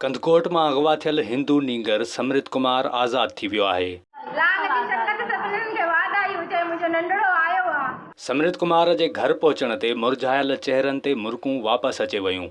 कंदकोट में अगवा थियल हिंदू नींगर समृत कुमार आज़ाद थी वियो आहे। समृत कुमार जे घर पहुचण ते मुरझायल चेहरनि ते मुरकूं वापस अचे वयूं।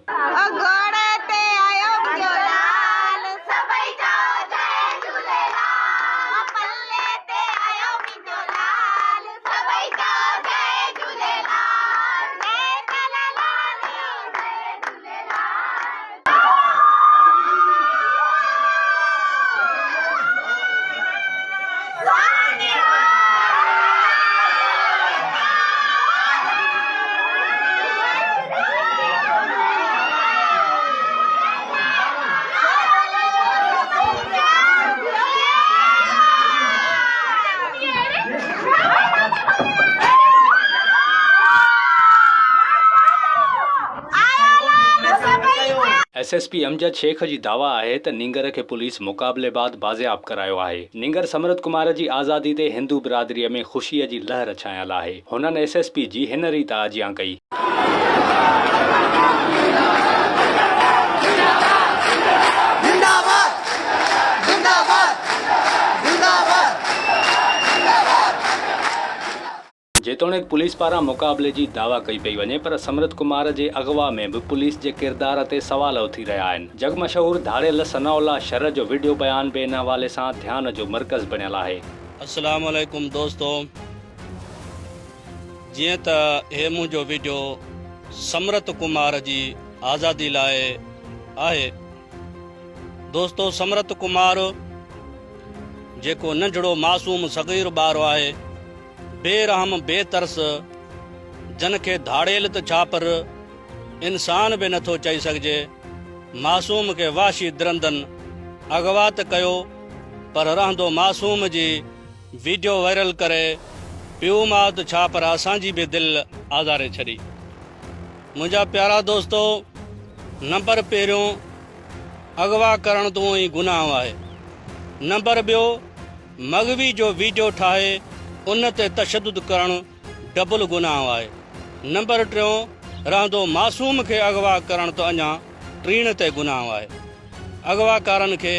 SSP अमजद शेख जी दावा है त नींगर के पुलिस मुकाबले बाद बाज़ियाब करायो आहे। नींगर समृत कुमार जी आज़ादी ते हिंदू बिरादरी में खुशी जी लहर छायल आहे। हुननि SSP जी हिन रीत आजियां कई। जेतोणीक पुलिस पारां मुकाबले जी दावा कई पई वञे, पर समृत कुमार जे अगवा में भी पुलिस जे किरदार ते सवाल उथी रहिया आहिनि। जगमशहूर धाड़ियल सनाउल्ला शर जो वीडियो बयान बे इन हवाले सां ध्यान जो मर्कज़ बनियल आहे। अस्सलाम वालेकुम दोस्तों, जीअं त हे मुंहिंजो वीडियो समृत कुमार जी आज़ादी लाइ आहे। दोस्तों, समृत कुमार जेको नंढड़ो मासूम सग़ीर ॿारु आहे, बेरहम बेतरस, जन खे धाड़ेल त छा पर इंसान बि नथो चई सघिजे, मासूम खे वाशी दरंदन अगवा त कयो, पर रहंदो मासूम जी वीडियो वायरल करे पियो मां त छा पर असांजी बि दिलि आज़ारे छॾी। मुंहिंजा प्यारा दोस्तो, नंबर पहिरियों अगवा करण तो ई गुनाह आहे। नंबर ॿियो, मग़वी जो वीडियो ठाहे उन ते तशद्दुद करणु डबल गुनाह आहे। नंबर टियों, रहंदो मासूम खे अगवा करणु त अञा टीण ते गुनाह आहे। अगवाकारनि खे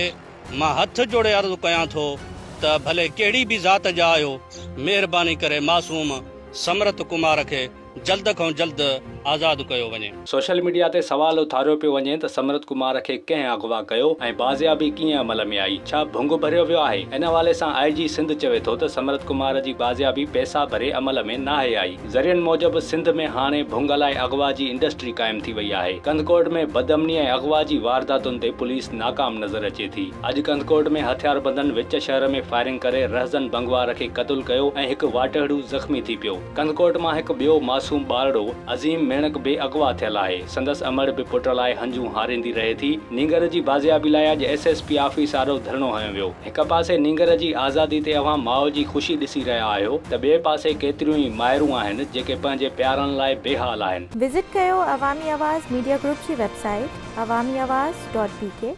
मां हथ जोड़े अर्ज़ु कयां थो त भले कहिड़ी बि ज़ात जा आहियो, महिरबानी करे मासूम समृत कुमार खे जल्द खां जल्द आज़ाद कयो वञे। सोशल मीडिया ते सवाल उथारियो पियो वञे त समृत कुमार खे कंहिं अगवा कयो ऐं बाज़ियाबी कीअं अमल में आई, छा भुंग भरियो वियो आहे। इन हवाले सां IG सिंध चवे थो त समृत कुमार जी बाज़ियाबी पैसा भरे अमल में नाहे आई। ज़रियनि मूजिब सिंध में हाणे भुंग लाइ अगवा जी इंडस्ट्री कायम थी वई आहे। कंदकोट में बदअमनी ऐं अगवा जी वारदातुनि ते पुलिस नाकाम नज़र अचे थी। अॼु कंदकोट में हथियारबंदनि विच शहर में फायरिंग करे रहज़न बंगवार खे क़तल कयो ऐं हिकु वाटड़ू ज़ख़्मी थी पियो। कंदकोट मां हिकु ॿियो मासूम ॿारड़ो अज़ीम मेणक बे अगवा थियल आहे। संदसि अमड़ बि पुट लाइ हंजूं हारींदी रहे थी। नींगर जी बाज़ियाबी लाइ अॼु SSP ऑफिस आॾो धरणो हयो वियो। हिक पासे नींगर जी आज़ादी ते अवां माउ जी ख़ुशी ॾिसी रहिया आहियो, त ॿिए पासे केतिरियूं ई माइरूं आहिनि जेके पंहिंजे प्यारनि लाइ बेहाल आहिनि। विज़िट कयो अवामी आवाज़ मीडिया ग्रुप जी वेबसाइट awamiawaz.pk।